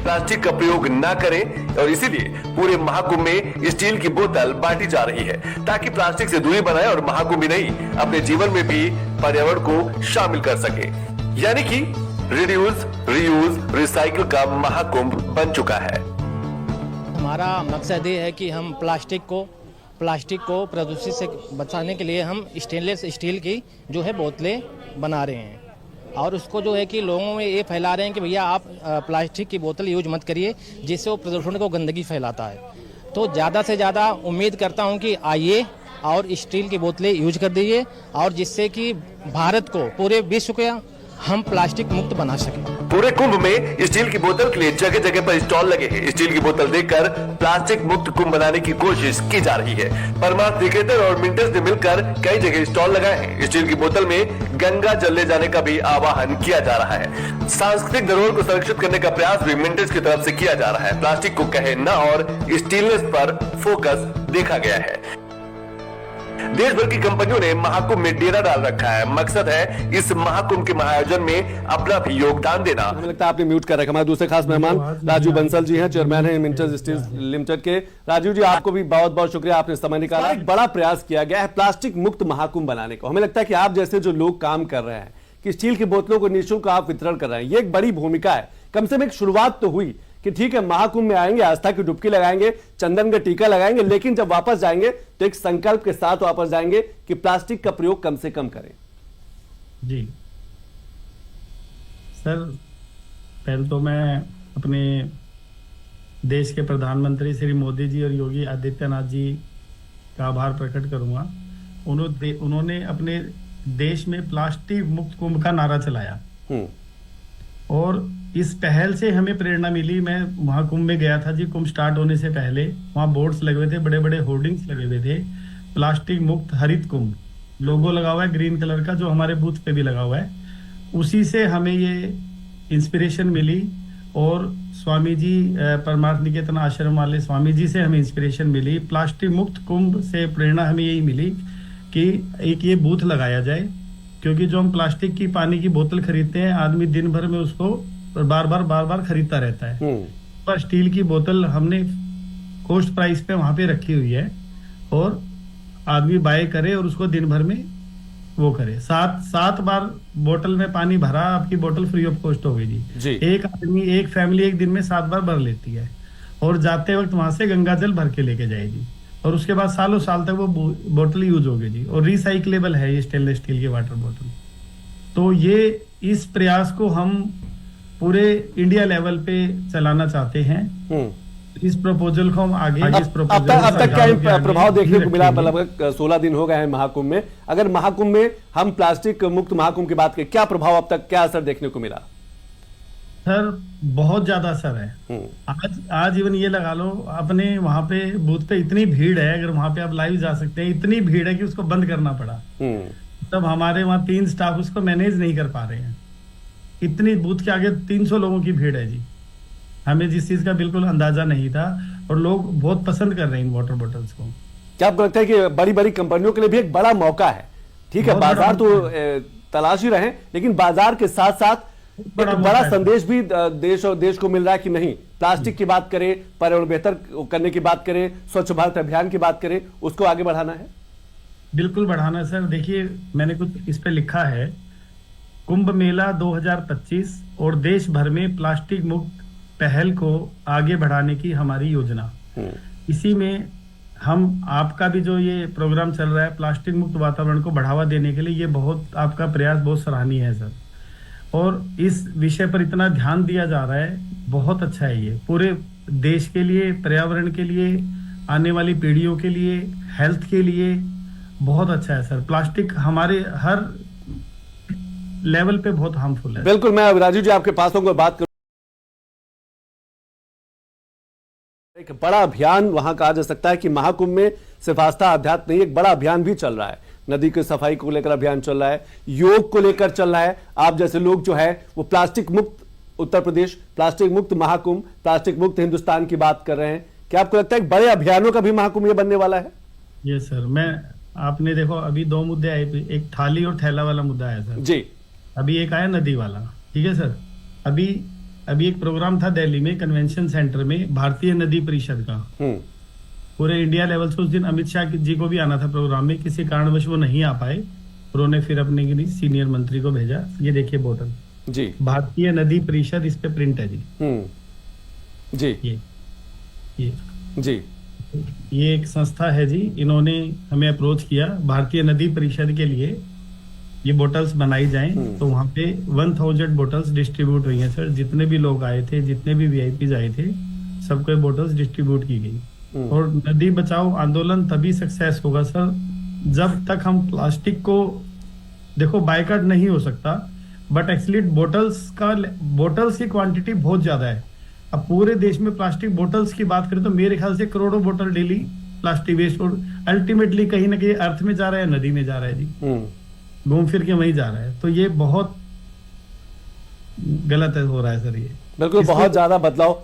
Plastic का प्रयोग न करें और इसीलिए पूरे महाकुंभ में स्टील की बोतल बांटी जा रही है ताकि प्लास्टिक से दूरी बनाए और महाकुंभ नहीं अपने जीवन में भी पर्यावरण को शामिल कर सके। यानी कि रिड्यूस, रीयूज, रिसाइकिल का महाकुंभ बन चुका है। हमारा मकसद ये है कि हम प्लास्टिक को प्रदूषित से बचाने के लिए हम स्टेनलेस स्टील की जो है बोतलें बना रहे हैं और उसको जो है कि लोगों में ये फैला रहे हैं कि भैया आप प्लास्टिक की बोतल यूज मत करिए, जिससे वो प्रदूषण को गंदगी फैलाता है। तो ज़्यादा से ज़्यादा उम्मीद करता हूँ कि आइए और स्टील की बोतलें यूज कर दीजिए और जिससे कि भारत को, पूरे विश्व को हम प्लास्टिक मुक्त बना सकें। पूरे कुंभ में स्टील की बोतल के लिए जगह जगह पर स्टॉल लगे हैं। स्टील की बोतल देकर प्लास्टिक मुक्त कुंभ बनाने की कोशिश की जा रही है। परमार्थ निकेतन और मिंटर्स ने मिलकर कई जगह स्टॉल लगाए हैं। स्टील की बोतल में गंगा जल ले जाने का भी आह्वान किया जा रहा है। सांस्कृतिक धरोहर को संरक्षित करने का प्रयास भी मिंटर्स की तरफ से किया जा रहा है। प्लास्टिक को कहे न और स्टीलनेस पर फोकस देखा गया है। देश भर की कंपनियों ने महाकुंभ में डेरा डाल रखा है। मकसद है इस महाकुंभ के महाआयोजन में अपना भी योगदान देना। हमें लगता है आपने म्यूट कर रखा। हमारे दूसरे खास मेहमान राजू बंसल जी हैं, चेयरमैन हैं मिंटर्स स्टील लिमिटेड के। राजू जी, आपको भी बहुत बहुत शुक्रिया, आपने समय निकाला। एक बड़ा प्रयास किया गया है प्लास्टिक मुक्त महाकुंभ बनाने को। हमें लगता है कि आप जैसे जो लोग काम कर रहे हैं कि स्टील की बोतलों को निःशुल्क आप वितरण कर रहे हैं, ये एक बड़ी भूमिका है। कम से कम एक शुरुआत तो हुई कि ठीक है, महाकुंभ में आएंगे, आस्था की डुबकी लगाएंगे, चंदन का टीका लगाएंगे, लेकिन जब वापस जाएंगे तो एक संकल्प के साथ वापस जाएंगे कि प्लास्टिक का प्रयोग कम से कम करें। जी सर, पहले तो मैं अपने देश के प्रधानमंत्री श्री मोदी जी और योगी आदित्यनाथ जी का आभार प्रकट करूंगा। उन्होंने अपने देश में प्लास्टिक मुक्त कुंभ का नारा चलाया और इस पहल से हमें प्रेरणा मिली। मैं महाकुंभ में गया था जी, कुंभ स्टार्ट होने से पहले वहां बोर्ड्स लगे हुए थे, बड़े बड़े होर्डिंग्स लगे हुए थे, प्लास्टिक मुक्त हरित कुंभ लोगो लगा हुआ है ग्रीन कलर का, जो हमारे बूथ पे भी लगा हुआ है। उसी से हमें ये इंस्पिरेशन मिली और स्वामी जी, परमार्थ निकेतन आश्रम वाले स्वामी जी से हमें इंस्पिरेशन मिली। प्लास्टिक मुक्त कुंभ से प्रेरणा हमें यही मिली कि एक ये बूथ लगाया जाए, क्योंकि जो हम प्लास्टिक की पानी की बोतल खरीदते हैं, आदमी दिन भर में उसको बार बार खरीदता रहता है। पर स्टील की बोतल हमने कॉस्ट प्राइस पे वहां पे रखी हुई है और आदमी बाय करे और उसको दिन भर में वो करे। सात बार बोतल में पानी भरा, आपकी बोतल फ्री ऑफ कॉस्ट हो गई जी। एक आदमी, एक फैमिली एक दिन में 7 बार भर लेती है और जाते वक्त वहां से गंगा जल भर के लेके जाएगी और उसके बाद सालों साल तक वो बोतल यूज होगी जी। और रिसाइक्लेबल है ये स्टेनलेस स्टील की वाटर बोतल। तो ये इस प्रयास को हम पूरे इंडिया लेवल पे चलाना चाहते हैं। इस प्रपोजल को हम आगे अब तक क्या प्रभाव देखने को मिला? लगभग 16 दिन हो गए हैं महाकुंभ में। अगर महाकुंभ में हम प्लास्टिक मुक्त महाकुंभ की बात करें, क्या प्रभाव अब तक, क्या असर देखने को मिला? सर बहुत ज्यादा असर है। आज इवन ये लगा लो, अपने वहां पे बूथ पे इतनी भीड़ है, अगर वहां पे आप लाइव जा सकते हैं, इतनी भीड़ है कि उसको बंद करना पड़ा। तब हमारे वहां 3 स्टाफ उसको मैनेज नहीं कर पा रहे हैं। इतनी बूथ के आगे 300 लोगों की भीड़ है जी। हमें जिस चीज का बिल्कुल अंदाजा नहीं था और लोग बहुत पसंद कर रहे हैं इन वाटर बॉटल्स को। क्या आपको लगता है कि बड़ी बड़ी कंपनियों के लिए भी एक बड़ा मौका है? ठीक है, बाजार तो तलाश ही रहे, लेकिन बाजार के साथ साथ एक बड़ा संदेश भी देश को मिल रहा है कि नहीं, प्लास्टिक की बात करें, पर्यावरण बेहतर करने की बात करें, स्वच्छ भारत अभियान की बात करें, उसको आगे बढ़ाना है। बिल्कुल बढ़ाना है सर। देखिए, मैंने कुछ इस पे लिखा है, कुंभ मेला 2025 और देश भर में प्लास्टिक मुक्त पहल को आगे बढ़ाने की हमारी योजना। इसी में हम, आपका भी जो ये प्रोग्राम चल रहा है प्लास्टिक मुक्त वातावरण को बढ़ावा देने के लिए, ये बहुत आपका प्रयास बहुत सराहनीय है सर। और इस विषय पर इतना ध्यान दिया जा रहा है, बहुत अच्छा है ये, पूरे देश के लिए, पर्यावरण के लिए, आने वाली पीढ़ियों के लिए, हेल्थ के लिए बहुत अच्छा है सर। प्लास्टिक हमारे हर लेवल पे बहुत हार्मफुल है। बिल्कुल, मैं राजू जी आपके पास होंगे, बात करूं। एक बड़ा अभियान वहां कहा जा सकता है कि महाकुंभ में सिर्फ आस्था अध्यात्म नहीं, एक बड़ा अभियान भी चल रहा है। नदी की सफाई को लेकर अभियान चल रहा है, योग को लेकर चल रहा है। आप जैसे लोग जो है वो प्लास्टिक मुक्त उत्तर प्रदेश, प्लास्टिक मुक्त महाकुंभ, प्लास्टिक मुक्त हिंदुस्तान की बात कर रहे हैं। क्या आपको लगता है बड़े अभियानों का भी महाकुंभ ये बनने वाला है? ये सर, आपने देखो अभी 2 मुद्दे आए, एक थाली और थैला वाला मुद्दा है सर जी। अभी एक आया नदी वाला। ठीक है सर। अभी अभी एक प्रोग्राम था दिल्ली में कन्वेंशन सेंटर में भारतीय नदी परिषद का, पूरे इंडिया लेवल से। उस दिन अमित शाह जी को भी आना था प्रोग्राम में, किसी कारणवश वो नहीं आ पाए। उन्होंने फिर अपने के लिए सीनियर मंत्री को भेजा। ये देखिए बोतल जी, भारतीय नदी परिषद, इस पे प्रिंट है जी। जी ये जी, ये एक संस्था है जी, इन्होंने हमें अप्रोच किया भारतीय नदी परिषद के लिए ये बोतल्स बनाई जाएं। तो वहां पे 1000 बोतल्स डिस्ट्रीब्यूट हुई हैं सर। जितने भी लोग आए थे, जितने भी वीआईपीज आए थे, सबको ये बोतल्स डिस्ट्रीब्यूट की गई। और नदी बचाओ आंदोलन तभी सक्सेस होगा सर जब तक हम प्लास्टिक को, देखो बायकॉट नहीं हो सकता, बट एक्चुअली बोतल्स की क्वांटिटी बहुत ज्यादा है। अब पूरे देश में प्लास्टिक बोतल्स की बात करें तो मेरे ख्याल से करोड़ों बोतल डेली प्लास्टिक वेस्ट, और अल्टीमेटली कहीं ना कहीं अर्थ में जा रहा है, नदी में जा रहा है जी, घूम फिर के वहीं जा रहा है। तो ये बहुत गलत हो रहा है सर। ये बिल्कुल बहुत ज्यादा बदलाव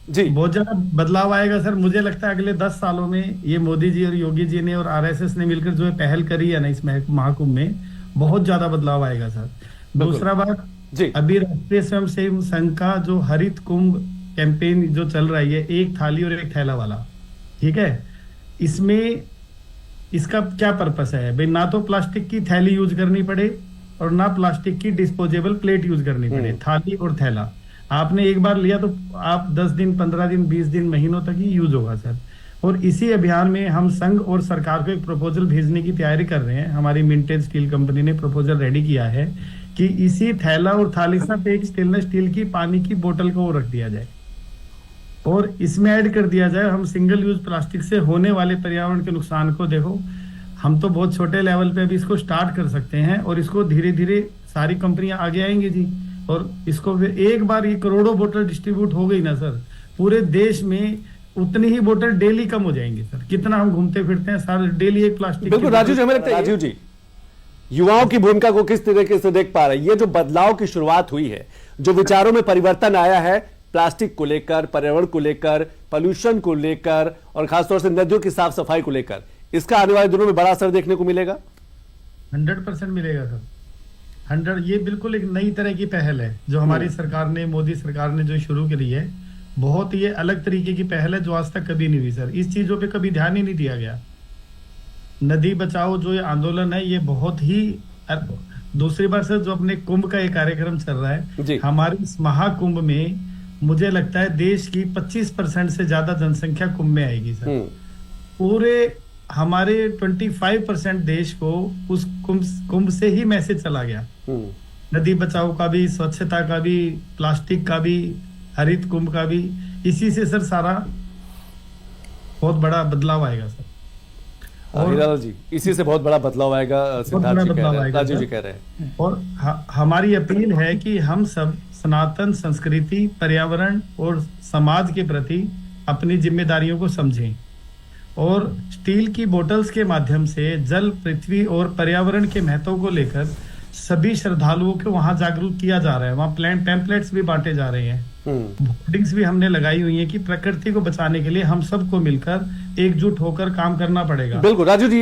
जी, बहुत ज्यादा बदलाव आएगा सर। मुझे लगता है अगले 10 सालों में ये मोदी जी और योगी जी ने और आरएसएस ने मिलकर जो पहल करी है ना इस महाकुंभ में, बहुत ज्यादा बदलाव आएगा सर। दूसरा बात जी, अभी राष्ट्रीय स्वयंसेवक संघ का जो हरित कुंभ कैंपेन जो चल रहा है, एक थाली और एक थैला वाला, ठीक है, इसमें इसका क्या पर्पस है भाई? ना तो प्लास्टिक की थैली यूज करनी पड़े और ना प्लास्टिक की डिस्पोजेबल प्लेट यूज करनी पड़े। थाली और थैला आपने एक बार लिया तो आप 10 दिन 15 दिन 20 दिन महीनों तक ही यूज होगा सर। और इसी अभियान में हम संघ और सरकार को एक प्रपोजल भेजने की तैयारी कर रहे हैं। हमारी मिंटेज स्टील कंपनी ने प्रपोजल रेडी किया है कि इसी थैला और थाली साथ एक स्टेनलेस स्टील की पानी की बोतल को रख दिया जाए और इसमें ऐड कर दिया जाए। हम सिंगल यूज प्लास्टिक से होने वाले पर्यावरण के नुकसान को, देखो हम तो बहुत छोटे लेवल पे अभी इसको स्टार्ट कर सकते हैं और इसको धीरे धीरे सारी कंपनियां आगे आएंगी जी। और इसको फिर एक बार ये करोड़ों बोतल डिस्ट्रीब्यूट हो गई ना सर, पूरे देश में उतनी ही बोतल डेली कम हो जाएंगी सर। कितना हम घूमते फिरते हैं सर, डेली एक प्लास्टिक। बिल्कुल राजीव जी, हमें लगता है राजीव जी युवाओं की भूमिका को किस तरीके से देख पा रहे हैं? ये जो बदलाव की शुरुआत हुई है, जो विचारों में परिवर्तन आया है प्लास्टिक को लेकर, पर्यावरण को लेकर, पोल्यूशन को लेकर और खासतौर से नदियों की साफ सफाई को लेकर, इसका आने वाले दिनों में बड़ा असर देखने को मिलेगा। 100% मिलेगा सर। 100, ये बिल्कुल एक नई तरह की पहल है जो हमारी सरकार ने, मोदी सरकार ने जो शुरू करी है। बहुत ये अलग तरीके की पहल है जो आज तक कभी नहीं हुई सर। इस चीजों पे कभी ध्यान ही नहीं दिया गया। नदी बचाओ जो ये आंदोलन है, ये बहुत ही दूसरी बार सर जो अपने कुंभ का एक कार्यक्रम चल रहा है, हमारे इस महाकुंभ में मुझे लगता है देश की 25% से ज्यादा जनसंख्या कुंभ में आएगी सर। पूरे हमारे 25% देश को उस कुंभ से ही मैसेज चला गया, नदी बचाओ का भी, स्वच्छता का भी, प्लास्टिक का भी, हरित कुंभ का भी। इसी से सर सारा बहुत बड़ा बदलाव आएगा सर। और हीरा जी, इसी से बहुत बड़ा बदलाव आएगा, सिद्धार्थ जी कह रहे हैं, राजीव जी कह रहे हैं। और हमारी अपील है कि हम सब सनातन संस्कृति, पर्यावरण और समाज के प्रति अपनी जिम्मेदारियों को समझें और स्टील की बोतल्स के माध्यम से जल, पृथ्वी और पर्यावरण के महत्व को लेकर सभी श्रद्धालुओं को वहां जागरूक किया जा रहा है। वहां पैम्पलेट्स भी बांटे जा रहे हैं, बोर्डिंग्स भी हमने लगाई हुई है कि प्रकृति को बचाने के लिए हम सबको मिलकर एकजुट होकर काम करना पड़ेगा। बिल्कुल राजू जी,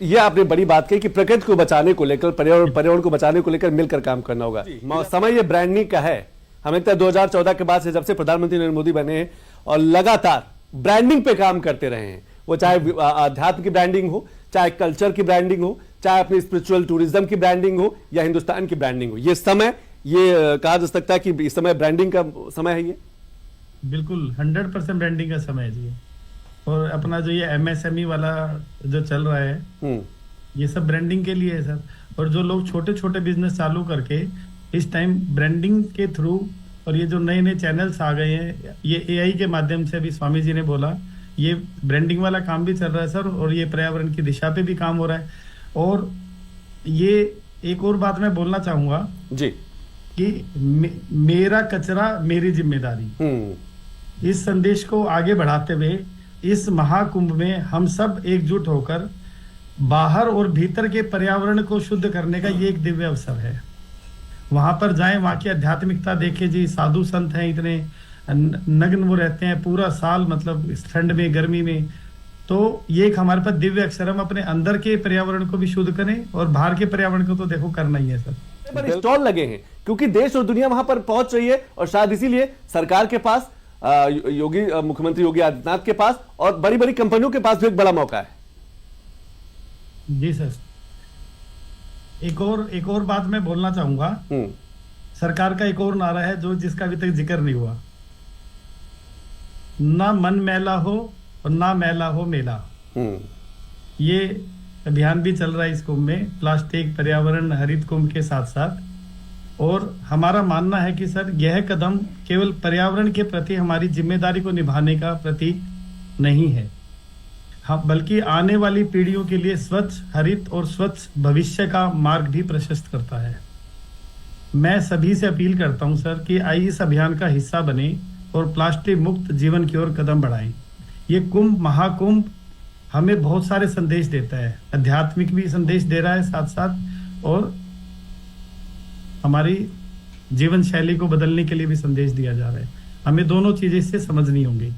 ये आपने बड़ी बात कही कि प्रकृति को बचाने को लेकर, पर्यावरण को बचाने को लेकर मिलकर काम करना होगा। समय ये ब्रांडिंग का है। हमें लगता है 2014 के बाद से जब से प्रधानमंत्री नरेंद्र मोदी बने हैं और लगातार ब्रांडिंग पे काम करते रहे हैं, वो चाहे अध्यात्म की ब्रांडिंग हो, चाहे कल्चर की ब्रांडिंग हो, चाहे अपनी स्पिरिचुअल टूरिज्म की ब्रांडिंग हो या हिंदुस्तान की ब्रांडिंग हो। ये समय, ये कहा जा सकता है कि इस समय ब्रांडिंग का समय है। ये बिल्कुल 100% ब्रांडिंग का समय है जी। और अपना जो ये MSME वाला जो चल रहा है, ये सब ब्रांडिंग के लिए है सर। और जो लोग छोटे छोटे बिजनेस चालू करके इस टाइम ब्रांडिंग के थ्रू, और ये जो नए नए चैनल्स आ गए हैं, ये AI के माध्यम से, अभी स्वामी जी ने बोला, ये ब्रांडिंग वाला काम भी चल रहा है सर। और ये पर्यावरण की दिशा पे भी काम हो रहा है। और ये एक और बात मैं बोलना चाहूंगा जी कि मेरा कचरा मेरी जिम्मेदारी, इस संदेश को आगे बढ़ाते हुए इस महाकुंभ में हम सब एकजुट होकर बाहर और भीतर के पर्यावरण को शुद्ध करने का ये एक दिव्य अवसर है। वहां पर जाएं, वहां की आध्यात्मिकता देखें जी। साधु संत हैं, इतने नग्न वो रहते हैं पूरा साल, मतलब ठंड में, गर्मी में। तो ये एक हमारे पास दिव्य अवसर, हम अपने अंदर के पर्यावरण को भी शुद्ध करें और बाहर के पर्यावरण को तो देखो करना ही है सर। पर स्टॉल लगे हैं क्योंकि देश और दुनिया वहां पर पहुंच रही है और शायद इसीलिए सरकार के पास मुख्यमंत्री योगी आदित्यनाथ के पास और बड़ी बड़ी कंपनियों के पास भी एक बड़ा मौका है। जी सर, एक और बात मैं बोलना चाहूंगा। सरकार का एक और नारा है जो जिसका अभी तक जिक्र नहीं हुआ, ना मन मैला हो और ना मैला हो मेला। ये अभियान भी चल रहा है इस कुंभ में, प्लास्टिक पर्यावरण हरित कुंभ के साथ साथ। और हमारा मानना है कि सर यह कदम केवल पर्यावरण के प्रति हमारी जिम्मेदारी को निभाने का प्रतीक नहीं है, बल्कि आने वाली पीढ़ियों के लिए स्वच्छ हरित और स्वच्छ भविष्य का मार्ग भी प्रशस्त करता है। मैं सभी से अपील करता हूं सर कि आइए इस अभियान का हिस्सा बने और प्लास्टिक मुक्त जीवन की ओर कदम बढ़ाएं। ये कुंभ महाकुंभ हमें बहुत सारे संदेश देता है, आध्यात्मिक भी संदेश दे रहा है साथ साथ, और हमारी जीवन शैली को बदलने के लिए भी संदेश दिया जा रहा है। हमें दोनों चीजें इससे समझनी होंगी।